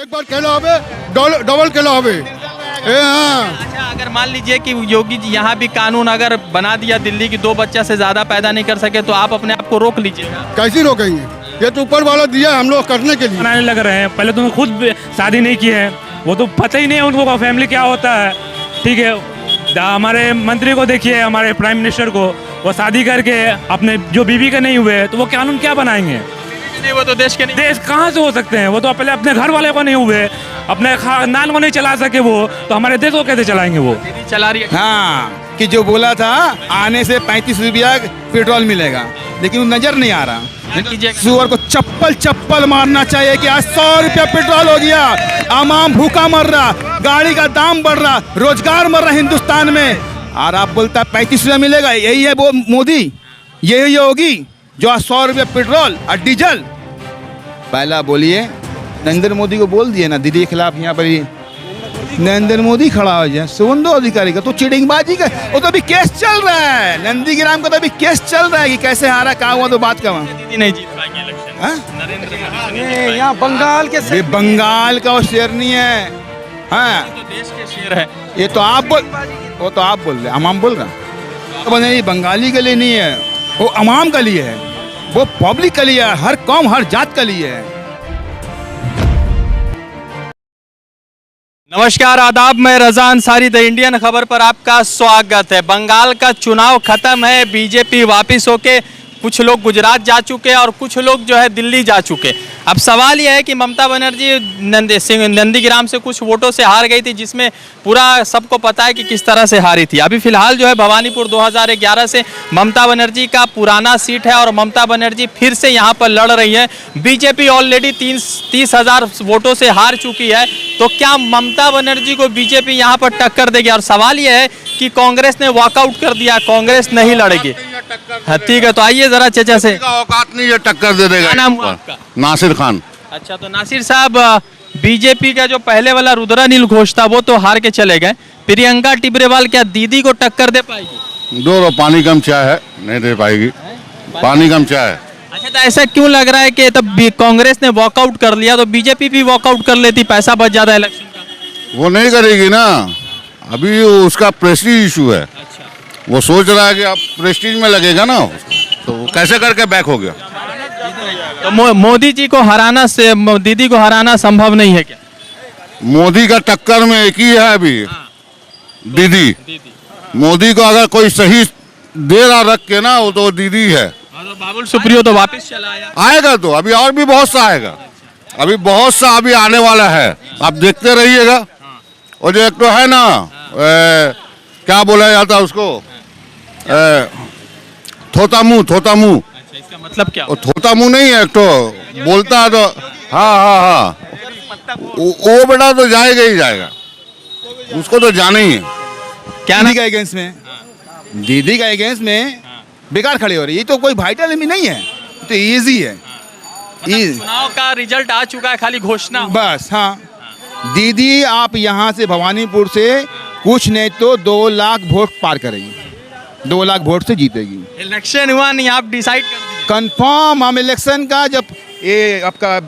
एक बार खेला होवे डबल खेला होवे। अच्छा, अगर मान लीजिए कि योगी जी यहाँ भी कानून अगर बना दिया दिल्ली की 2 बच्चा से ज्यादा पैदा नहीं कर सके तो आप अपने आप को रोक लीजिएगा। कैसे रोकेंगे? ये तो ऊपर वाला दिया हम लोग करने के लिए। बनाने लग रहे हैं, पहले तो खुद शादी नहीं की है, वो तो पता ही नहीं है उनको फैमिली क्या होता है। ठीक है, हमारे मंत्री को देखिए, हमारे प्राइम मिनिस्टर को, वो शादी करके अपने जो बीवी के नहीं हुए तो वो कानून क्या बनाएंगे? नहीं, वो तो देश के नहीं। देश कहाँ से हो सकते हैं? वो तो पहले अपने घर वाले को नहीं हुए, अपने खानदान को नहीं चला सके, वो तो हमारे देश को कैसे चलाएंगे? वो चला रही है। हाँ, कि जो बोला था आने से 35 रुपया पेट्रोल मिलेगा, लेकिन वो नजर नहीं आ रहा। सुअर को चप्पल चप्पल मारना चाहिए कि आज 100 रुपया पेट्रोल हो गया, आम भूखा मर रहा, गाड़ी का दाम बढ़ रहा, रोजगार मर रहा हिंदुस्तान में, और आप बोलता 35 रुपया मिलेगा। यही है वो मोदी, यही होगी जो आज 100 रुपया पेट्रोल और डीजल। पहला बोलिए, नरेंद्र मोदी को बोल दिए ना दीदी के खिलाफ, यहाँ पर ही नरेंद्र मोदी खड़ा हो जाए सुवेंदु अधिकारी का तो चिटिंगबाजी का, वो तो अभी केस चल रहा है, नंदीग्राम का तो अभी केस चल रहा है कि कैसे हारा, क्या हुआ, तो बात का दीदी नहीं जीत पाएंगे इलेक्शन। नरेंद्र मोदी यहाँ बंगाल के बंगाल का वो शेर नहीं है। हाँ, तो देश के शेर है। ये तो आप वो तो आप बोल रहे, हम बोल रहे तो नहीं, बंगाली के लिए नहीं है, वो अवाम के लिए है, वो पब्लिक के लिए है, हर कौम हर जात के लिए है। नमस्कार, आदाब, मैं रजा अंसारी, द इंडियन खबर पर आपका स्वागत है। बंगाल का चुनाव खत्म है, बीजेपी वापिस होके कुछ लोग गुजरात जा चुके और कुछ लोग जो है दिल्ली जा चुके। अब सवाल यह है कि ममता बनर्जी नंदीग्राम से कुछ वोटों से हार गई थी, जिसमें पूरा सबको पता है कि किस तरह से हारी थी। अभी फिलहाल जो है भवानीपुर 2011 से ममता बनर्जी का पुराना सीट है और ममता बनर्जी फिर से यहाँ पर लड़ रही है। बीजेपी ऑलरेडी 30,000 वोटों से हार चुकी है, तो क्या ममता बनर्जी को बीजेपी यहाँ पर टक्कर देगी? और सवाल यह है कि कांग्रेस ने वॉकआउट कर दिया, कांग्रेस नहीं लड़ेगी। हाँ, ठीक है, तो आइए जरा चचा से। औकात नहीं, ये टक्कर दे देगा। क्या नाम हुआ आपका? नासिर खान। अच्छा, तो नासिर साहब, बीजेपी का जो पहले वाला रुद्रानील घोष था वो तो हार के चले गए, प्रियंका टिब्रेवाल क्या दीदी को टक्कर दे पाएगी? दो पानी कम चाय है, नहीं दे पाएगी, पानी कम चाय है। अच्छा, तो ऐसा क्यों लग रहा है कि तब कांग्रेस ने वॉकआउट कर लिया तो बीजेपी भी वॉकआउट कर लेती, पैसा बच जाता इलेक्शन का? वो नहीं करेगी ना, अभी उसका प्रेस्टीज इशू है। अच्छा, वो सोच रहा है कि अब प्रेस्टीज में लगेगा ना, तो कैसे करके बैक हो गया। तो मोदी जी को हराना से दीदी को हराना संभव नहीं है क्या? मोदी का टक्कर में एक ही है अभी, दीदी। मोदी को अगर कोई सही दे रहा रख के ना, वो तो दीदी है। तो बाबुल सुप्रियो तो वापस चला आया। आएगा तो अभी और भी बहुत सा आएगा, अभी बहुत सा अभी आने वाला है, आप देखते रहिएगा। और जो एक तो है ना, क्या बोला जाता है उसको, थोता मुंह। अच्छा, इसका मतलब क्या? वो थोता मुंह नहीं है, एक तो बोलता है तो हाँ, वो बेटा तो जाएगा ही जाएगा, उसको तो जाना ही है। क्या दीदी का अगेंस्ट में, दीदी का अगेंस्ट में बेकार खड़े हो रही है, ये तो कोई वाइटल में नहीं है, तो इजी है। चुनाव का रिजल्ट आ चुका है, खाली घोषणा बस। हाँ, दीदी आप यहाँ से भवानीपुर से कुछ नहीं तो 2 लाख वोट पार करेगी, 2 लाख वोट से जीतेगी। इलेक्शन हुआ नहीं, आप डिसाइड कर दीजिए। कंफर्म, हम इलेक्शन का जब ये आपका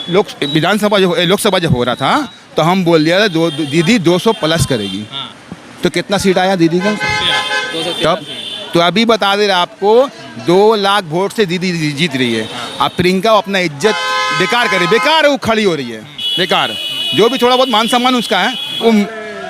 लोकसभा जब हो रहा था तो हम बोल दिया था दीदी 200 प्लस करेगी। हाँ। तो कितना सीट आया दीदी का तब? तो अभी बता दे रहा आपको, 2 लाख वोट से दीदी जीत रही है। अब प्रियंका अपना इज्जत बेकार करे, बेकार वो खड़ी हो रही है, बेकार। जो भी थोड़ा बहुत मान सम्मान उसका है वो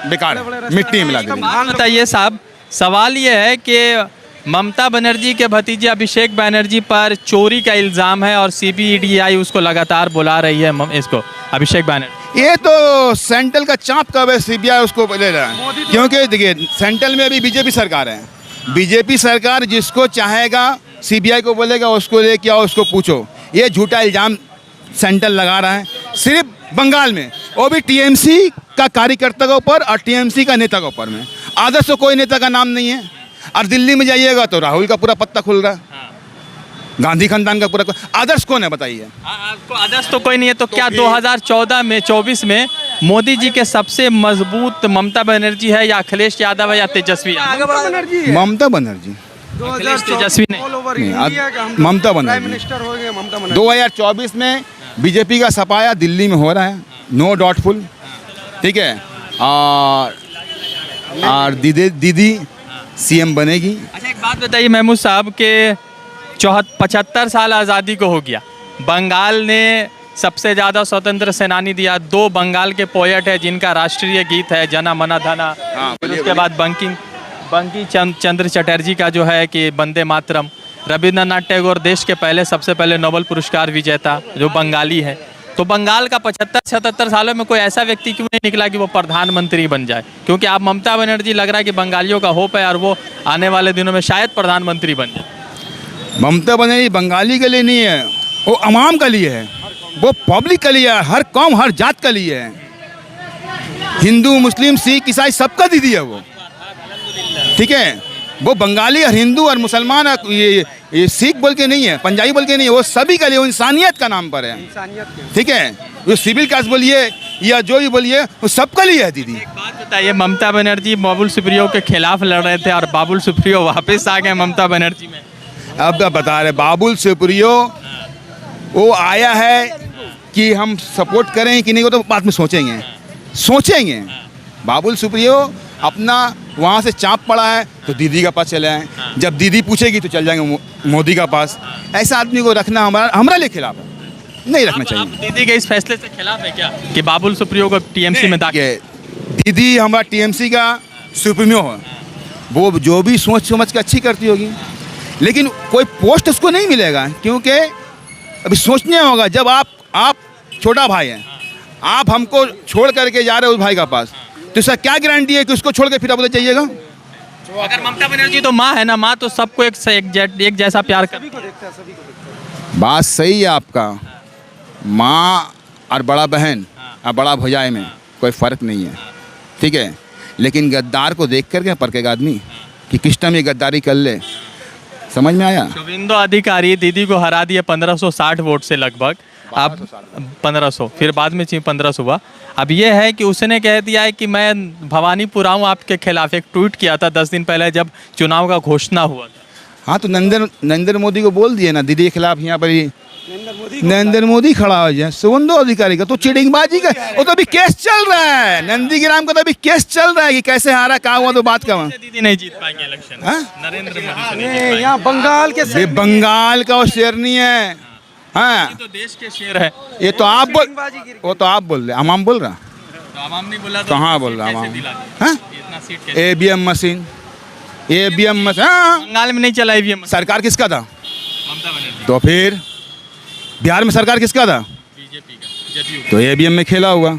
बेकार है, मिट्टी में मिला देंगे। बताइए साहब, सवाल ये है कि ममता बनर्जी के भतीजे अभिषेक बनर्जी पर चोरी का इल्ज़ाम है और CBDI उसको लगातार बुला रही है, इसको अभिषेक बनर्जी। ये तो सेंट्रल का चाप कब है, CBI उसको ले रहा है, क्योंकि देखिए सेंट्रल में अभी बीजेपी सरकार है। बीजेपी सरकार जिसको चाहेगा CBI को बोलेगा उसको लेके आओ, उसको पूछो। ये झूठा इल्ज़ाम सेंट्रल लगा रहा है सिर्फ बंगाल में, वो भी TMC का कार्यकर्ता के ऊपर और TMC का नेता के ऊपर में। आदर्श तो कोई नेता का नाम नहीं है। और दिल्ली में जाइएगा तो राहुल का पूरा पत्ता खुल रहा है, गांधी खानदान का पूरा। आदर्श कौन है बताइए? आपको आदर्श तो कोई नहीं है। तो क्या 2024 में मोदी जी के सबसे मजबूत ममता बनर्जी है या अखिलेश यादव है या तेजस्वी यादव? ममता बनर्जी, तेजस्वी नहीं, ममता बनर्जी। 2024 में बीजेपी का सफाया दिल्ली में हो रहा है, नो डाउटफुल, ठीक है। और दीदी सीएम बनेगी। अच्छा एक बात बताइए महमूद साहब के 75 साल आज़ादी को हो गया, बंगाल ने सबसे ज़्यादा स्वतंत्र सेनानी दिया, 2 बंगाल के पोएट है जिनका राष्ट्रीय गीत है जना मना धना, उसके बाद बंकी चंद्र चटर्जी का जो है कि वंदे मातरम, रविंद्रनाथ टैगोर देश के सबसे पहले नोबेल पुरस्कार विजेता जो बंगाली है। तो बंगाल का 75-77 सालों में कोई ऐसा व्यक्ति क्यों नहीं निकला कि वो प्रधानमंत्री बन जाए? क्योंकि आप ममता बनर्जी लग रहा है कि बंगालियों का होप है और वो आने वाले दिनों में शायद प्रधानमंत्री बन जाए। ममता बनर्जी बंगाली के लिए नहीं है, वो अवाम के लिए है, वो पब्लिक के लिए है, हर कौम हर जात के लिए है। हिंदू मुस्लिम सिख ईसाई सबका दीदी है वो, ठीक है। वो बंगाली और हिंदू और मुसलमान और ये सिख बोल के नहीं है, पंजाबी बोल के नहीं है, वो सभी के लिए, वो इंसानियत का नाम पर है, ठीक है। वो सिविल कास्ट बोलिए या जो भी बोलिए वो सबका लिए है दीदी। एक बात बताइए, ममता बनर्जी बाबुल सुप्रियो के खिलाफ लड़ रहे थे और बाबुल सुप्रियो वापस आ गए ममता बनर्जी में। अब बता रहे बाबुल सुप्रियो वो आया है कि हम सपोर्ट करें कि नहीं, वो तो बाद में सोचेंगे। बाबुल सुप्रियो अपना वहाँ से चाप पड़ा है तो दीदी का पास चले आए, जब दीदी पूछेगी तो चल जाएंगे मोदी का पास। ऐसा आदमी को रखना हमारा लिए खिलाफ है, नहीं रखना चाहिए। दीदी के इस फैसले से खिलाफ है क्या कि बाबुल सुप्रियो को टीएमसी में दाखिल? दीदी हमारा टीएमसी का सुप्रीमो है, वो जो भी सोच समझ के अच्छी करती होगी, लेकिन कोई पोस्ट उसको नहीं मिलेगा क्योंकि अभी सोचने होगा। जब आप छोटा भाई हैं, आप हमको छोड़ करके जा रहे हो उस भाई का पास, तो इसका क्या गारंटी है कि उसको छोड़ के फिर आप उधर जाइएगा? अगर ममता बनर्जी तो माँ है ना, माँ तो सबको एक जैसा प्यार करती है। बात सही है आपका, माँ और बड़ा बहन और बड़ा भौजाई में कोई फ़र्क नहीं है, ठीक है। लेकिन गद्दार को देख करके परखेगा आदमी कि किस टाइम ये गद्दारी कर ले। समझ में आया? शुभेंदु अधिकारी दीदी को हरा दिए 1560 वोट से लगभग, अब 1500, फिर बाद में 1500 हुआ। अब ये है कि उसने कह दिया है कि मैं भवानीपुर आऊँ आपके खिलाफ। एक ट्वीट किया था 10 दिन पहले जब चुनाव का घोषणा हुआ था। हाँ तो नरेंद्र मोदी को बोल दिए ना दीदी के खिलाफ, यहाँ पर ही नरेंद्र मोदी खड़ा हो जाए। शुभेंदु अधिकारी का तो चिटिंगबाजी का वो तो अभी केस चल रहा है, नंदीग्राम का तो अभी केस चल रहा है कि कैसे हारा, क्या हुआ, तो बात का दीदी नहीं जीत पाएंगे इलेक्शन, नरेंद्र मोदी यहाँ बंगाल का वो शेर नहीं है। हाँ तो देश के शेर है। ये तो आप बोल रहे, हम बोल रहा, तो आवाम नहीं बोला तो कहाँ बोल रहा कैसे हम? दिला दी? हाँ इतना सीट कैसे? ईवीएम मशीन, हाँ बंगाल में नहीं चला ईवीएम, सरकार किसका था? ममता बनर्जी। तो फिर बिहार में सरकार किसका था? बीजेपी का, जदयू। तो ईवीएम में खेला हुआ।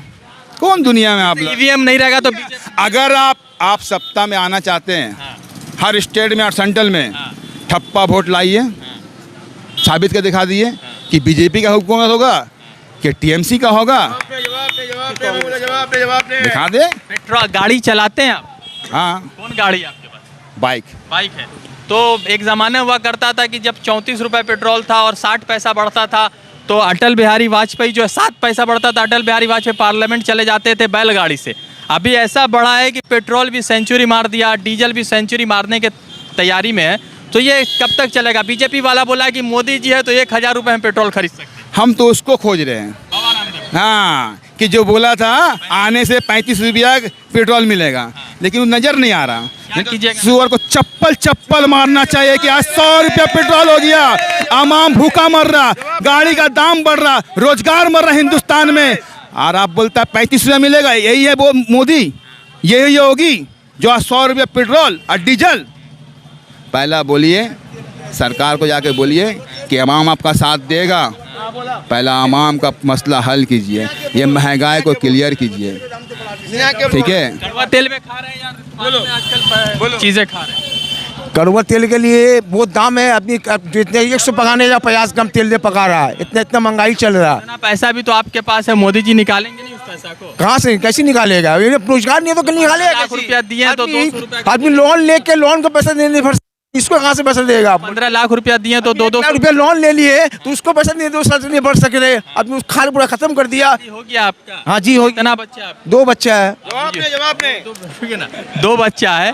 कौन दुनिया में आप ईवीएम नहीं रहेगा तो बीजेपी। अगर आप सत्ता में आना चाहते हैं, हर स्टेट में और सेंट्रल में ठप्पा वोट लाइए, साबित कर दिखा दिए कि बीजेपी का हुकूमत होगा कि टीएमसी का होगा, दिखा दे। पेट्रोल गाड़ी चलाते हैं आप? हाँ कौन गाड़ी है आपके पास? बाइक है। तो एक ज़माना हुआ करता था कि जब 34 रुपये पेट्रोल था और 60 पैसा बढ़ता था, तो अटल बिहारी वाजपेयी जो है 7 पैसा बढ़ता था, अटल बिहारी वाजपेयी पार्लियामेंट चले जाते थे बैलगाड़ी से। अभी ऐसा बढ़ा है कि पेट्रोल भी सेंचुरी मार दिया, डीजल भी सेंचुरी मारने के तैयारी में है। तो ये कब तक चलेगा? बीजेपी वाला बोला कि मोदी जी है तो 1000 रुपये में पेट्रोल खरीद सकते हैं। हम तो उसको खोज रहे हैं, हाँ, कि जो बोला था आने से 35 रुपया पेट्रोल मिलेगा, लेकिन वो नज़र नहीं आ रहा। सुअर को चप्पल मारना चाहिए कि आज 100 रुपया पेट्रोल हो गया, आम भूखा मर रहा, गाड़ी का दाम बढ़ रहा, रोजगार मर रहा हिंदुस्तान में, और आप बोलता है 35 रुपया मिलेगा। यही है वो मोदी, यही होगी जो आज 100 रुपया पेट्रोल और डीजल। पहला बोलिए सरकार को जाके बोलिए कि अवाम आपका साथ देगा, पहला अवाम का मसला हल कीजिए, ये महंगाई को क्लियर कीजिए, ठीक है। कड़वा तेल में खा रहे हैं यार, आजकल चीज़ें खा रहे हैं। कड़वा तेल के लिए बहुत दाम है, अपनी जितने 100 पकाने या 50 ग्राम तेल दे पका रहा है, इतना महंगाई चल रहा है। इतना पैसा भी तो आपके पास है, मोदी जी निकालेंगे नहीं उस पैसा को? कहाँ से कैसे निकालेगा? रोजगार नहीं है तो निकालेगा? लाख रुपया दिए तो 200 रुपया, आदमी लोन लेके लोन का पैसा नहीं भर, इसको कहाँ से पैसा देगा? 15 लाख रुपया दिए तो 200 रुपया लोन ले लिए तो उसको पैसा नहीं, 2 साल से नहीं भर सक रहे, आदमी खाल पूरा खत्म कर दिया। हो गया आपका? हाँ जी हो। कितना बच्चा है आपका? 2 बच्चा है। ना 2 बच्चा है।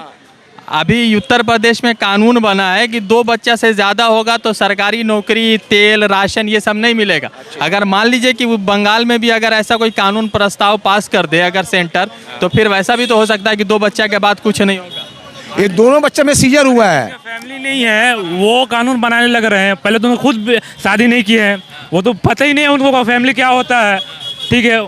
अभी उत्तर प्रदेश में कानून बना है कि 2 बच्चा से ज़्यादा होगा तो सरकारी नौकरी, तेल, राशन ये सब नहीं मिलेगा। अगर मान लीजिए कि वो बंगाल में भी अगर ऐसा कोई कानून प्रस्ताव पास कर दे अगर सेंटर, तो फिर वैसा भी तो हो सकता है कि 2 बच्चा के बाद कुछ नहीं होगा। ये दोनों बच्चे में सीजर हुआ है। फैमिली नहीं है वो कानून बनाने लग रहे हैं। पहले तो खुद शादी नहीं की है, वो तो पता ही नहीं है उनको फैमिली क्या होता है। ठीक है,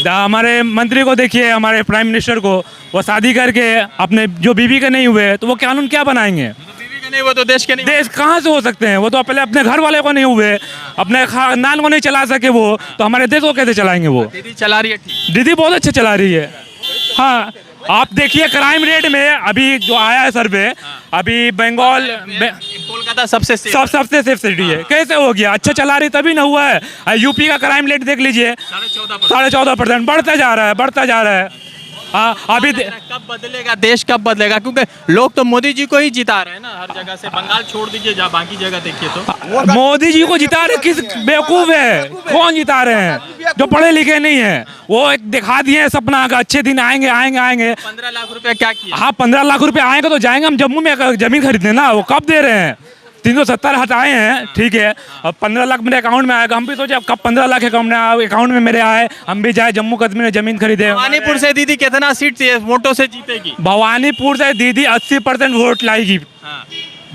हमारे मंत्री को देखिए, हमारे प्राइम मिनिस्टर को, वो शादी करके अपने जो बीवी के नहीं हुए तो वो कानून क्या बनाएंगे? बीवी के नहीं हुआ तो देश के नहीं, देश कहाँ से हो सकते हैं? वो तो पहले अपने घर वाले को नहीं हुए, अपने खानदान को नहीं चला सके वो, तो हमारे देश को कैसे चलाएंगे? वो दीदी चला रही है ठीक। दीदी बहुत अच्छे चला रही है। हाँ, आप देखिए क्राइम रेट में अभी जो आया है सर्वे, अभी बंगाल कोलकाता सबसे सबसे सेफ सिटी है। कैसे हो गया? अच्छा चला रही तभी ना हुआ है। यूपी का क्राइम रेट देख लीजिए, 14.5% बढ़ता जा रहा है, बढ़ता जा रहा है। हाँ, अभी कब बदलेगा देश, कब बदलेगा? क्योंकि लोग तो मोदी जी को ही जिता रहे हैं ना हर जगह से। बंगाल छोड़ दीजिए, जहाँ बाकी जगह देखिए तो मोदी जी को जिता रहे किस बेवकूफ है? कौन जिता रहे हैं? जो पढ़े लिखे नहीं है, वो एक दिखा दिए हैं सपना का अच्छे दिन आएंगे आएंगे आएंगे। 15 लाख रुपए क्या किया? हाँ, 15 लाख रुपए आएंगे तो जाएंगे हम जम्मू में जमीन खरीदने ना। वो कब दे रहे हैं? 370 हटाए हैं, ठीक है। अब 15 लाख मेरे अकाउंट में आएगा। हम भी सोचे कब 15 लाख अकाउंट में मेरे आए, हम भी जाए जम्मू कश्मीर में जमीन खरीदे। भवानीपुर से दीदी कितना सीट वोटों से जीतेगी? भवानीपुर से दीदी 80% वोट लाएगी।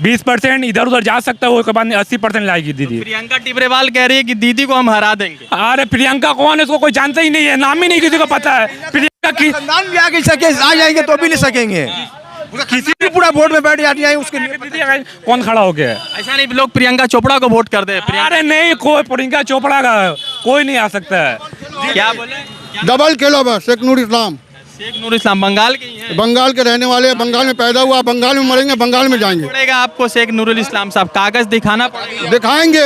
20% इधर उधर जा सकता है, उसके बाद 80% लाएगी दीदी। प्रियंका टिब्रेवाल कह रही है कि दीदी को हम हरा देंगे। अरे प्रियंका कौन है? इसको कोई जानता ही नहीं है, नाम ही नहीं किसी को पता है। प्रियंका की खानदान भी आगे सके आ जाएंगे तो भी नहीं सकेंगे। किसी भी पूरा वोट में बैठ जाती है उसके लिए। दीदी कौन खड़ा हो गया? ऐसा नहीं लोग प्रियंका चोपड़ा को वोट कर दे। अरे नहीं, कोई प्रियंका चोपड़ा का कोई नहीं आ सकता है। क्या बोले? डबल खेलो बस। शेख नूर इस्लाम, शेख नूर इस्लाम बंगाल के ही हैं। बंगाल के रहने वाले, बंगाल में पैदा हुआ, बंगाल में मरेंगे, बंगाल में जाएंगे। पड़ेगा आपको शेख नूरुल इस्लाम साहब, कागज दिखाना पड़ेगा। दिखाएंगे,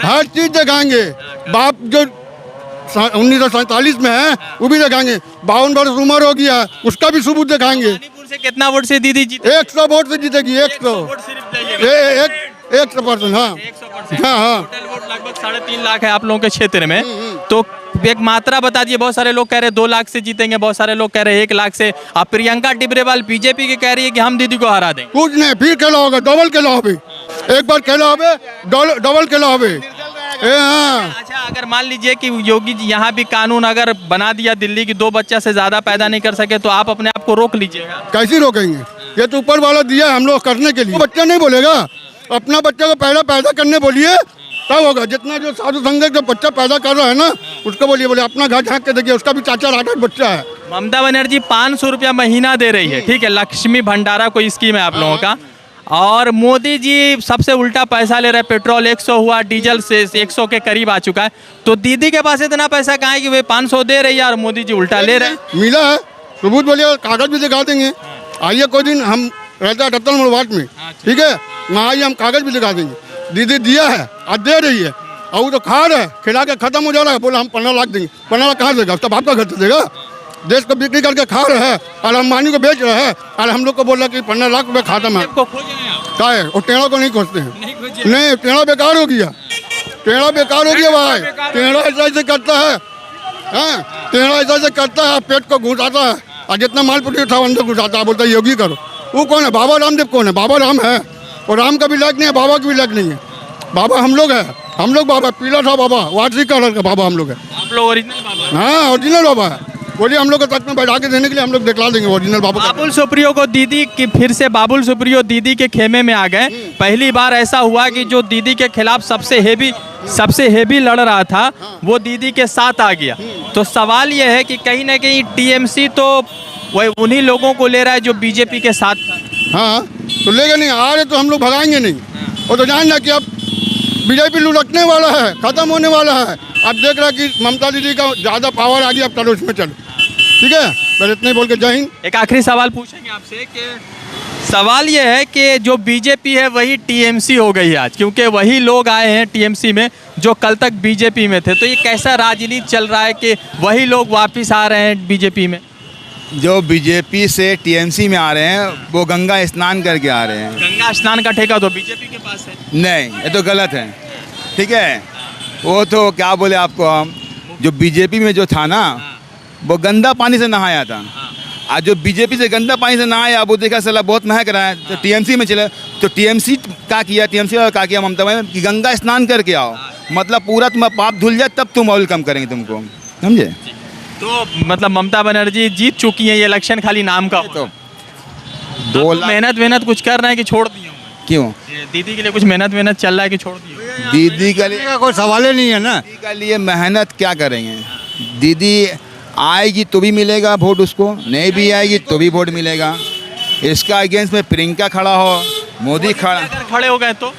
हर चीज दिखाएंगे। बाप जो 1947 में है वो भी दिखाएंगे। 52 वर्ष उम्र हो गया, उसका भी सबूत दिखाएंगे। भवानीपुर से कितना वोट से दीदी जीते? 100 वोट से जीतेगी। 100 वोट सिर्फ जाइएगा। 100%। हाँ 100%। हाँ हाँ। टोटल वोट लगभग 3.5 लाख है आप लोगों के क्षेत्र में। तो एक मात्रा बता दीजिए। बहुत सारे लोग कह रहे हैं 2 लाख से जीतेंगे, बहुत सारे लोग कह रहे हैं 1 लाख से। अब प्रियंका टिब्रेवाल बीजेपी की कह रही है कि हम दीदी को हरा देंगे। कुछ नहीं, फिर खेला होगा, डबल खेला होगा। एक बार खेला होगा, डबल खेला होगा। हाँ। अच्छा, अगर मान लीजिए कि योगी जी यहाँ भी कानून अगर बना दिया दिल्ली की 2 बच्चा से ज्यादा पैदा नहीं कर सके, तो आप अपने आप को रोक लीजिएगा? कैसे रोकेंगे? ये तो ऊपर वाला दिया है हम लोग करने के लिए। बच्चा नहीं बोलेगा, अपना बच्चा को पहले पैदा करने बोलिए, तब होगा। जितना जो साधु संघ जो बच्चा पैदा कर रहा है ना, उसको बोलिए अपना घर झाँक के देखिए, उसका भी 4-4 8-8 बच्चा है। ममता बनर्जी 500 रुपया महीना दे रही है, ठीक है। लक्ष्मी भंडारा कोई स्कीम है आप लोगों का। और मोदी जी सबसे उल्टा पैसा ले रहे हैं। पेट्रोल 100 हुआ, डीजल से 100 के करीब आ चुका है। तो दीदी के पास इतना पैसा कहाँ है कि वे 500 दे रही है और मोदी जी उल्टा ले रहे हैं? मिला है, सबूत बोलिए, कागज भी दिखा देंगे। आइए कोई दिन, हम रहता है रतन मुड़वाट में, ठीक है, वहाँ आइए, हम कागज भी दिखा देंगे। दीदी दिया है, आज दे रही है, और वो तो खा रहा है, खिला के खत्म हो जा रहा है। बोला हम 15 लाख देंगे। 15 लाख कहाँ देगा? उसका बाप का घर से देगा। देश को बिक्री करके खा रहा है और अंबानी को बेच रहा है, और हम लोग को बोल रहा कि 15 लाख रुपये खाता है। क्या है? और टेढ़ा को नहीं खोजते हैं। नहीं, टेढ़ा बेकार हो गया, टेढ़ा बेकार हो गया भाई। टेढ़ा ऐसा करता है, हाँ, टेढ़ा ऐसा करता है, पेट को घुसाता है, और जितना माल पुटी उठा अंदर घुसाता है, बोलता है योगी करो। वो कौन है? बाबा रामदेव कौन है? बाबा राम है, और राम का भी लायक नहीं है, बाबा की भी लायक नहीं है। बाबा हम लोग है, हम लोग बाबा, पीला था बाबा, वाटरी कलर का बाबा हम लोग है। आप लोग ओरिजिनल बाबा? हाँ, ओरिजिनल बाबा है। बोलिए हम लोग को तक में बैठा के देने के लिए हम लोग दिखला देंगे ओरिजिनल बाबा। बाबुल सुप्रियो को दीदी की, फिर से बाबुल सुप्रियो दीदी के खेमे में आ गए। पहली बार ऐसा हुआ कि जो दीदी के खिलाफ सबसे हेवी लड़ रहा था, वो दीदी के साथ आ गया। तो सवाल ये है कि कहीं ना कहीं टीएमसी तो वही उन्हीं लोगों को ले रहा है जो बीजेपी के साथ था। हाँ, तो लेगा नहीं, आ रहे तो हम लोग भगाएंगे नहीं। और तो जानना कि अब बीजेपी लुढ़कने वाला है, खत्म होने वाला है। अब देख रहा कि ममता दीदी का ज़्यादा पावर आ गया, अब चलो उसमें चलो, ठीक है। पहले इतने बोल के जय हिंद। एक आखिरी सवाल पूछेंगे आपसे कि सवाल ये है कि जो बीजेपी है वही टीएमसी हो गई आज, क्योंकि वही लोग आए हैं टीएमसी में जो कल तक बीजेपी में थे। तो ये कैसा राजनीति चल रहा है कि वही लोग वापस आ रहे हैं बीजेपी में? जो बीजेपी से टीएमसी में आ रहे हैं वो गंगा स्नान करके आ रहे हैं। गंगा स्नान का ठेका तो बीजेपी के पास है। नहीं, ये तो गलत है, ठीक है। वो तो क्या बोले आपको, हम जो बीजेपी में जो था ना, वो गंदा पानी से नहाया था, आज जो बीजेपी से गंदा पानी से ना आया, वो देखा साला बहुत महक रहा है, तो टीएमसी में चले। तो टीएमसी क्या किया, टीएमसी का क्या किया ममता बनर्जी कि गंगा स्नान करके आओ, मतलब पूरा तुम्हारा पाप धुल जाए तब तुम वेलकम करेंगे तुमको, समझे। तो मतलब ममता बनर्जी जीत चुकी है, ये इलेक्शन खाली नाम का तो दो 2 लाख मेहनत कुछ कर रहे हैं कि छोड़ दिए होंगे? क्यों? ये दीदी के लिए कुछ मेहनत चल रहा है कि छोड़ दिए? दीदी के लिए का कोई सवाल ही नहीं है ना। दीदी के लिए मेहनत क्या करेंगे? दीदी आएगी तो भी मिलेगा वोट उसको, नहीं भी आएगी तो भी वोट मिलेगा। इसका अगेंस्ट में प्रियंका खड़ा हो, मोदी खड़ा, अगर खड़े हो गए तो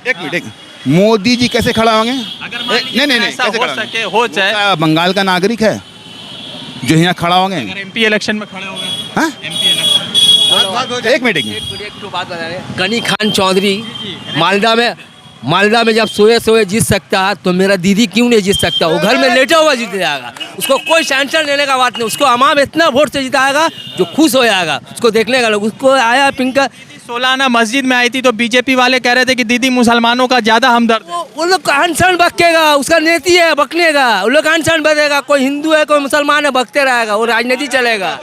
एक मिनट मोदी जी कैसे खड़ा होंगे? अगर मान लीजिए नहीं ऐसा कैसे हो खड़ा होंगे? सके, हो जाए, वो क्या बंगाल का नागरिक है जो यहाँ खड़ा होंगे? अगर एमपी इलेक्शन में खड़े हो गए, हाँ? एमपी इलेक्शन एक मिनट बात बता रहे हैं। गनी खान चौधरी मालदा में जब सोए जीत सकता है तो मेरा दीदी क्यों नहीं जीत सकता? वो घर में लेटा हुआ जीत जाएगा, उसको कोई टेंशन लेने का बात नहीं। उसको अमाम इतना वोट से जिताएगा जो खुश हो जाएगा, उसको देखने का लोग। उसको आया पिंका, सोलाना मस्जिद में आई थी तो बीजेपी वाले कह रहे थे कि दीदी मुसलमानों का ज्यादा हमदर्द है। वो लोग का अनशन बकेगा, उसका नीति है बकने का। वो लोग अनशन बकेगा, कोई हिंदू है कोई मुसलमान है, बकते रहेगा, वो राजनीति चलेगा।